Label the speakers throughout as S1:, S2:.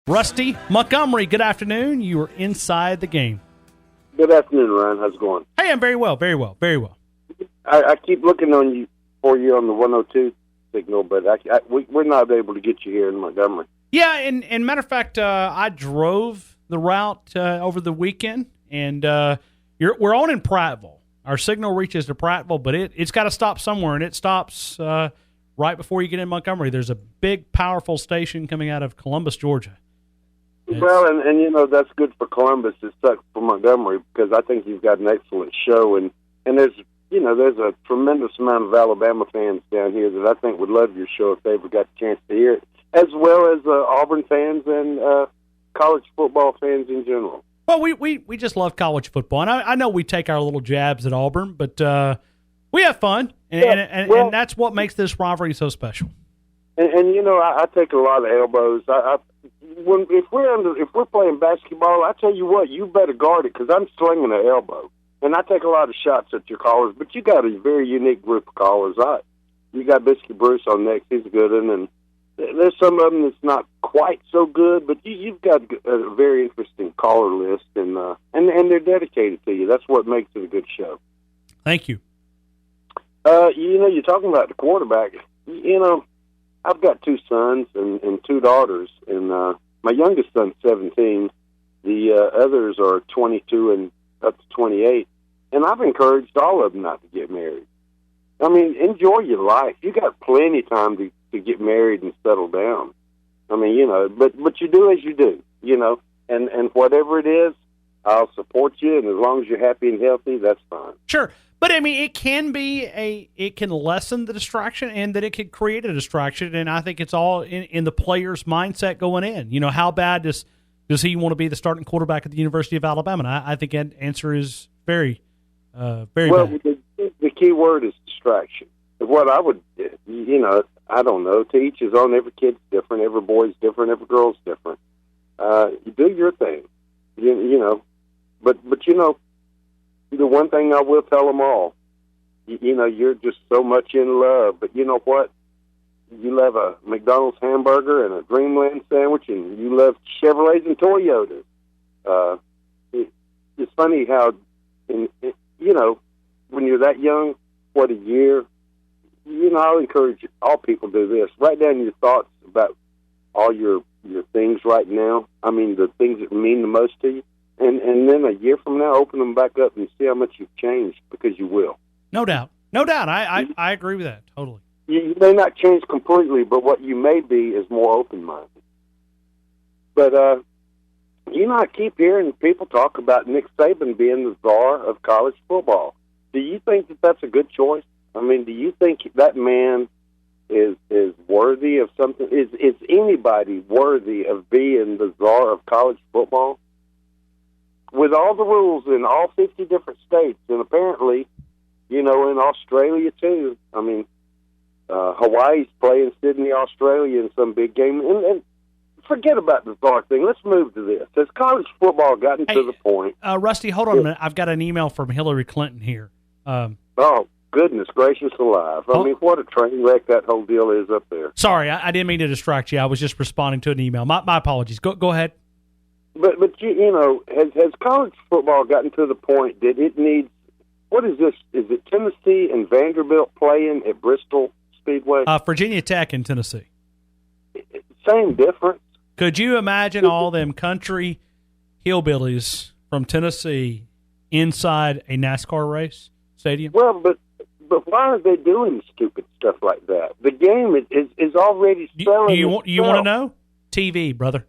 S1: Rusty Montgomery, good afternoon. You are inside the game.
S2: Good afternoon, Ryan. How's it going?
S1: Hey, I'm very well, very well, very well.
S2: I keep looking for you on the 102 signal, but we're not able to get you here in Montgomery.
S1: Yeah, and matter of fact, I drove the route over the weekend, and we're on in Prattville. Our signal reaches to Prattville, but it's got to stop somewhere, and it stops right before you get in Montgomery. There's a big, powerful station coming out of Columbus, Georgia.
S2: Well, and that's good for Columbus. It sucks for Montgomery because I think you've got an excellent show, and there's a tremendous amount of Alabama fans down here that I think would love your show if they ever got the chance to hear it, as well as Auburn fans and college football fans in general.
S1: Well, we just love college football, and I know we take our little jabs at Auburn, but we have fun, and that's what makes this rivalry so special.
S2: And I take a lot of elbows. If we're playing basketball, I tell you what, you better guard it because I'm slinging an elbow, and I take a lot of shots at your callers. But you got a very unique group of callers. You got Biscuit Bruce on next; he's a good one, and there's some of them that's not quite so good. But you've got a very interesting caller list, and they're dedicated to you. That's what makes it a good show.
S1: Thank you.
S2: You're talking about the quarterback. I've got two sons and two daughters, and my youngest son's 17. The others are 22 and up to 28, and I've encouraged all of them not to get married. I mean, enjoy your life. You got plenty of time to get married and settle down. I mean, but you do as you do, and whatever it is, I'll support you, and as long as you're happy and healthy, that's fine.
S1: Sure. But, I mean, it can lessen the distraction, and that it can create a distraction, and I think it's all in the player's mindset going in. How bad does he want to be the starting quarterback at the University of Alabama? And I think that answer is very bad.
S2: Well, the key word is distraction. What I would, I don't know, to each his own. Every kid's different, every boy's different, every girl's different. You do your thing, but the one thing I will tell them all, you're just so much in love. But you know what? You love a McDonald's hamburger and a Dreamland sandwich, and you love Chevrolets and Toyotas. It's funny how, when you're that young, what a year. I'll encourage all people to do this. Write down your thoughts about all your things right now. I mean, the things that mean the most to you. And then a year from now, open them back up and see how much you've changed, because you will.
S1: No doubt. No doubt. I agree with that totally.
S2: You may not change completely, but what you may be is more open-minded. But, I keep hearing people talk about Nick Saban being the czar of college football. Do you think that that's a good choice? I mean, do you think that man is worthy of something? Is anybody worthy of being the czar of college football? With all the rules in all 50 different states, and apparently, in Australia too. I mean, Hawaii's playing Sydney, Australia in some big game. And forget about the czar thing. Let's move to this. Has college football gotten to the point?
S1: Rusty, hold on a minute. I've got an email from Hillary Clinton here.
S2: Oh, goodness gracious alive. I mean, what a train wreck that whole deal is up there.
S1: Sorry, I didn't mean to distract you. I was just responding to an email. My apologies. Go ahead.
S2: But has college football gotten to the point that it needs, what is this? Is it Tennessee and Vanderbilt playing at Bristol Speedway?
S1: Virginia Tech in Tennessee.
S2: Same difference.
S1: Could you imagine all them country hillbillies from Tennessee inside a NASCAR race stadium?
S2: Well, but why are they doing stupid stuff like that? The game is already selling.
S1: You want to know? TV, brother.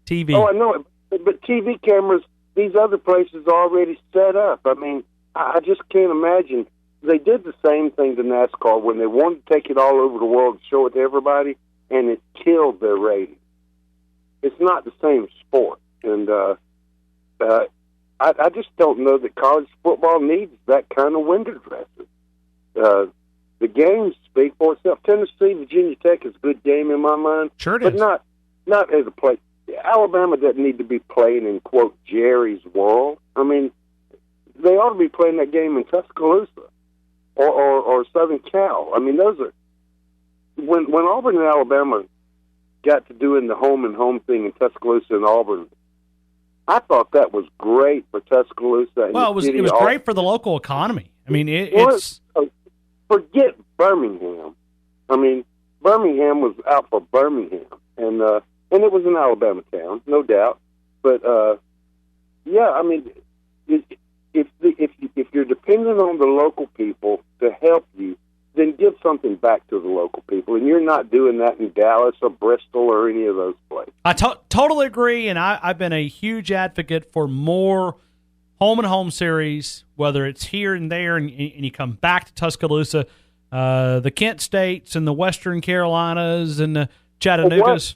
S1: TV.
S2: Oh, I know it. But TV cameras, these other places are already set up. I mean, I just can't imagine. They did the same thing to NASCAR when they wanted to take it all over the world and show it to everybody, and it killed their rating. It's not the same sport. And I just don't know that college football needs that kind of window dressing. The games speak for itself. Tennessee, Virginia Tech is a good game in my mind.
S1: Sure it
S2: but
S1: is.
S2: Not as a place. Alabama doesn't need to be playing in, quote, Jerry's world. I mean, they ought to be playing that game in Tuscaloosa or Southern Cal. I mean, those are when Auburn and Alabama got to doing the home and home thing in Tuscaloosa and Auburn, I thought that was great for Tuscaloosa. And
S1: well, it was great for the local economy. I mean, it's
S2: forget Birmingham. I mean, Birmingham was out for Birmingham, and it was an Alabama town, no doubt. But yeah, I mean, if you're dependent on the local people to help you, then give something back to the local people. And you're not doing that in Dallas or Bristol or any of those places.
S1: I totally agree, and I've been a huge advocate for more home and home series, whether it's here and there, and you come back to Tuscaloosa, the Kent States and the Western Carolinas and the Chattanoogas.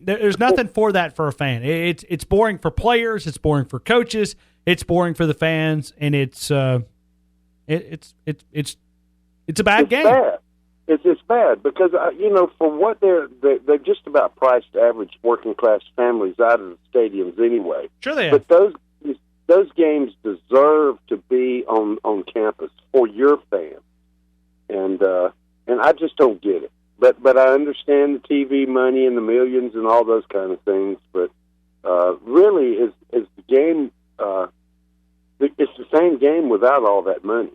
S1: There's nothing for that for a fan. It's boring for players. It's boring for coaches. It's boring for the fans, and it's a bad game.
S2: Bad. It's bad because for what they're just about priced average working class families out of the stadiums anyway.
S1: Sure they have.
S2: But those games deserve to be on campus for your fans, and I just don't get it. But I understand the TV money and the millions and all those kind of things. But really, is the game? It's the same game without all that money,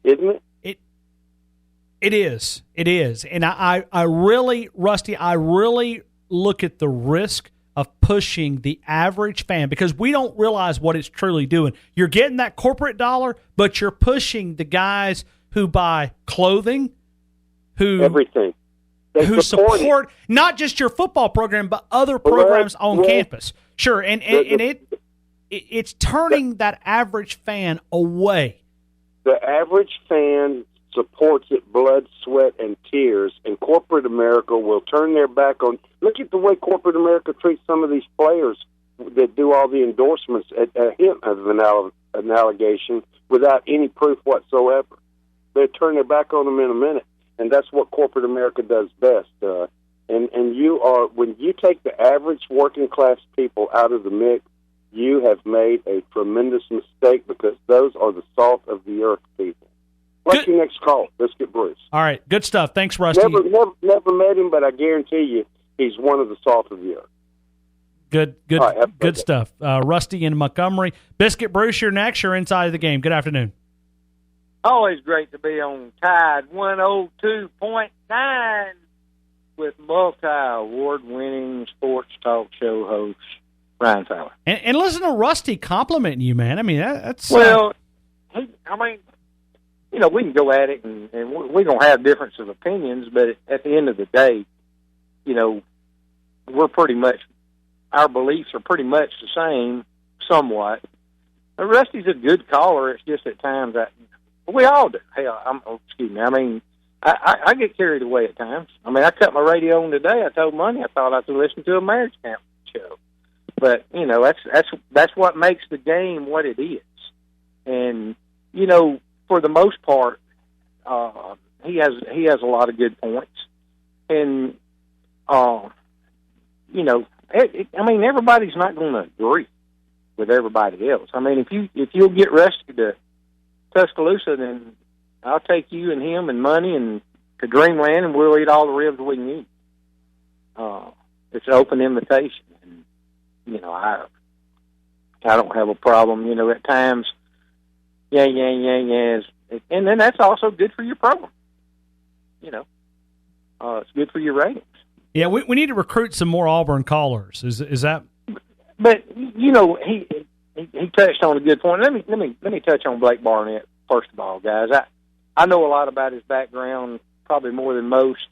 S2: isn't it?
S1: It is. It is. And I really, Rusty, I really look at the risk of pushing the average fan because we don't realize what it's truly doing. You're getting that corporate dollar, but you're pushing the guys who buy clothing,
S2: everything.
S1: Who support not just your football program, but other programs on campus. Sure, and it's turning that average fan away.
S2: The average fan supports it, blood, sweat, and tears, and corporate America will turn their back on. Look at the way corporate America treats some of these players that do all the endorsements at a hint of an allegation without any proof whatsoever. They turn their back on them in a minute, and that's what corporate America does best. And you are, when you take the average working class people out of the mix, you have made a tremendous mistake because those are the salt of the earth people. What's your next call? Biscuit Bruce.
S1: All right, good stuff. Thanks, Rusty.
S2: Never met him, but I guarantee you he's one of the salt of the earth.
S1: Good stuff. Rusty in Montgomery. Biscuit Bruce, you're next. You're inside of the game. Good afternoon.
S3: Always great to be on Tide 102.9 with multi-award-winning sports talk show host Ryan Fowler.
S1: And listen to Rusty complimenting you, man. I mean, that's...
S3: Well, we can go at it, and we're going to have difference of opinions, but at the end of the day, we're pretty much, our beliefs are pretty much the same, somewhat. But Rusty's a good caller. It's just at times that we all do. Hell, excuse me. I mean, I get carried away at times. I mean, I cut my radio on today. I told Money I thought I could listen to a marriage camp show. But, that's what makes the game what it is. And, for the most part, he has a lot of good points. And, everybody's not going to agree with everybody else. I mean, if you'll get Rusty to Tuscaloosa, then I'll take you and him and Money and to Dreamland, and we'll eat all the ribs we can eat. It's an open invitation, and I don't have a problem. At times, yeah, and then that's also good for your program. It's good for your ratings.
S1: Yeah, we need to recruit some more Auburn callers. Is that?
S3: But he touched on a good point. Let me touch on Blake Barnett first of all, guys. I know a lot about his background, probably more than most.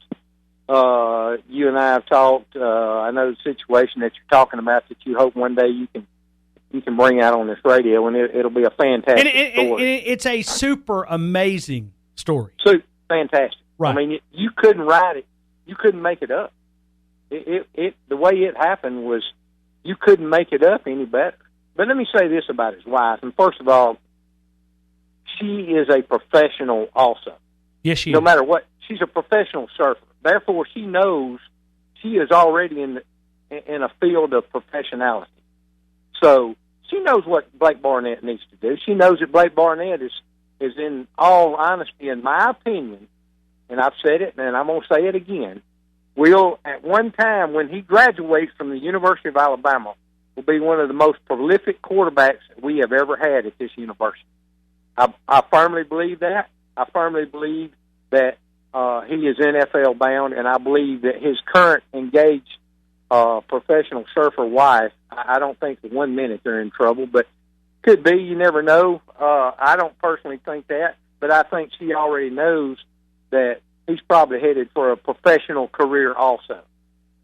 S3: You and I have talked. I know the situation that you're talking about that you hope one day you can bring out on this radio, and it'll be a fantastic story.
S1: It's a super amazing story.
S3: So fantastic.
S1: Right.
S3: I mean, you couldn't write it. You couldn't make it up. The way it happened was you couldn't make it up any better. But let me say this about his wife. And first of all, she is a professional also.
S1: Yes, she is.
S3: No matter what, she's a professional surfer. Therefore, she knows she is already in a field of professionality. So she knows what Blake Barnett needs to do. She knows that Blake Barnett is in all honesty, in my opinion, and I've said it, and I'm going to say it again, will, at one time, when he graduates from the University of Alabama, will be one of the most prolific quarterbacks we have ever had at this university. I firmly believe that. I firmly believe that he is NFL bound, and I believe that his current engaged professional surfer wife, I don't think for 1 minute they're in trouble, but could be. You never know. I don't personally think that, but I think she already knows that he's probably headed for a professional career also.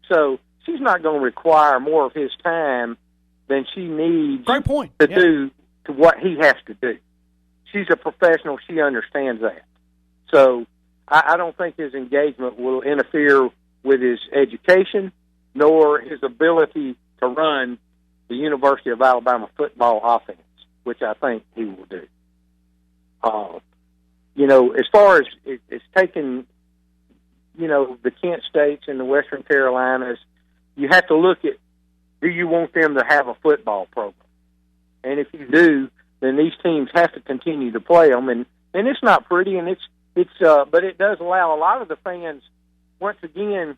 S3: So she's not going to require more of his time than she needs
S1: Great point.
S3: to do to what he has to do. She's a professional. She understands that. So I don't think his engagement will interfere with his education nor his ability to run the University of Alabama football offense, which I think he will do. As far as it's taking, the Kent States and the Western Carolinas, you have to look at, do you want them to have a football program? And if you do, then these teams have to continue to play them. And it's not pretty, and but it does allow a lot of the fans, once again,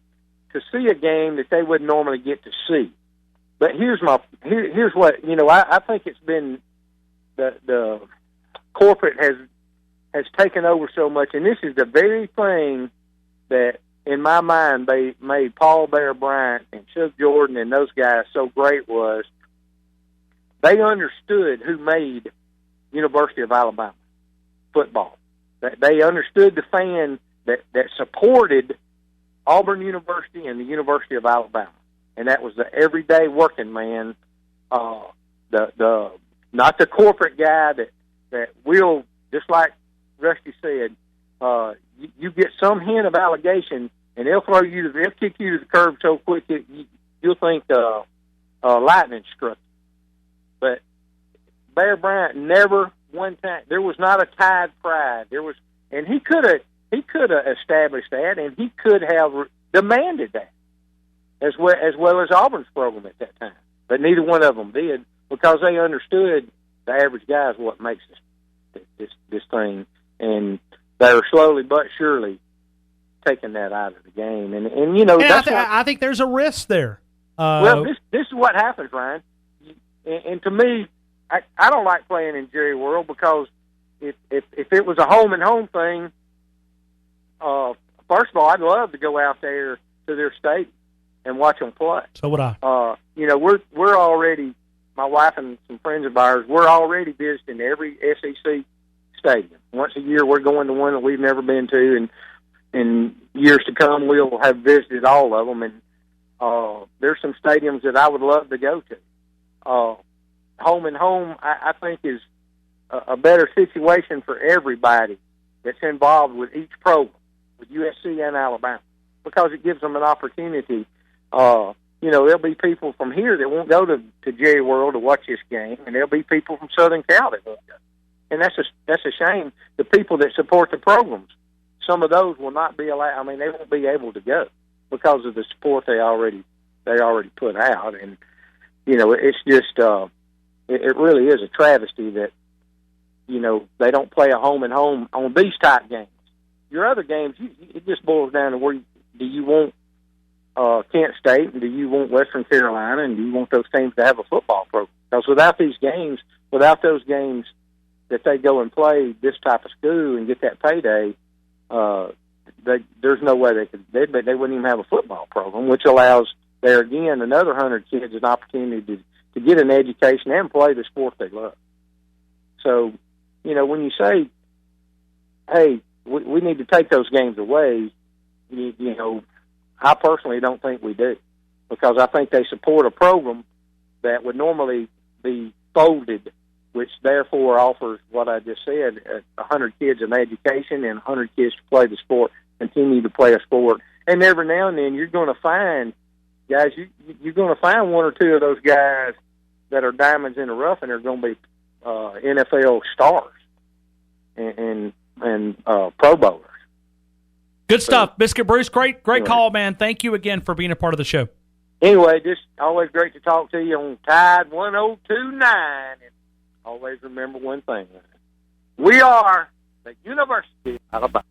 S3: to see a game that they wouldn't normally get to see. But here's what, I think it's been the corporate has taken over so much, and this is the very thing that, in my mind, they made Paul Bear Bryant and Chuck Jordan and those guys so great was they understood who made University of Alabama football. They understood the fan that supported Auburn University and the University of Alabama, and that was the everyday working man, the not the corporate guy that will, just like Rusty said, you get some hint of allegation, and they'll kick you to the curb so quick you'll think lightning struck. But Bear Bryant never one time. There was not a Tide pride. And he could have established that, and he could have demanded that as well as Auburn's program at that time. But neither one of them did, because they understood the average guy is what makes this thing, and they're slowly but surely taking that out of the game. And
S1: I think there's a risk there.
S3: Well, this is what happens, Ryan. And to me, I don't like playing in Jerry World, because if it was a home and home thing, first of all, I'd love to go out there to their stadium and watch them play.
S1: So would I.
S3: We're already, my wife and some friends of ours, we're already visiting every SEC stadium. Once a year, we're going to one that we've never been to, and in years to come, we'll have visited all of them. And there's some stadiums that I would love to go to. Home and home, I think, is a better situation for everybody that's involved with each program, with USC and Alabama, because it gives them an opportunity. There'll be people from here that won't go to Jerry World to watch this game, and there'll be people from Southern Cal that won't go. And that's a shame. The people that support the programs, some of those will not be allowed. I mean, they won't be able to go because of the support they already put out. And it's just it really is a travesty that they don't play a home and home on these type games. Your other games, it just boils down to where do you want Kent State, and do you want Western Carolina, and do you want those teams to have a football program? Because without those games that they go and play this type of school and get that payday, there's no way they wouldn't even have a football program, which allows there again another 100 kids an opportunity to get an education and play the sport they love. So, when you say, hey, we need to take those games away, I personally don't think we do, because I think they support a program that would normally be folded, which therefore offers what I just said, 100 kids an education and 100 kids to play the sport, continue to play a sport. And every now and then you're going to find, guys, you're going to find one or two of those guys that are diamonds in the rough, and they're going to be NFL stars and Pro Bowlers.
S1: Good stuff, Biscuit Bruce. Great call, man. Thank you again for being a part of the show.
S3: Anyway, just always great to talk to you on Tide 102.9. And always remember one thing. We are the University of Alabama.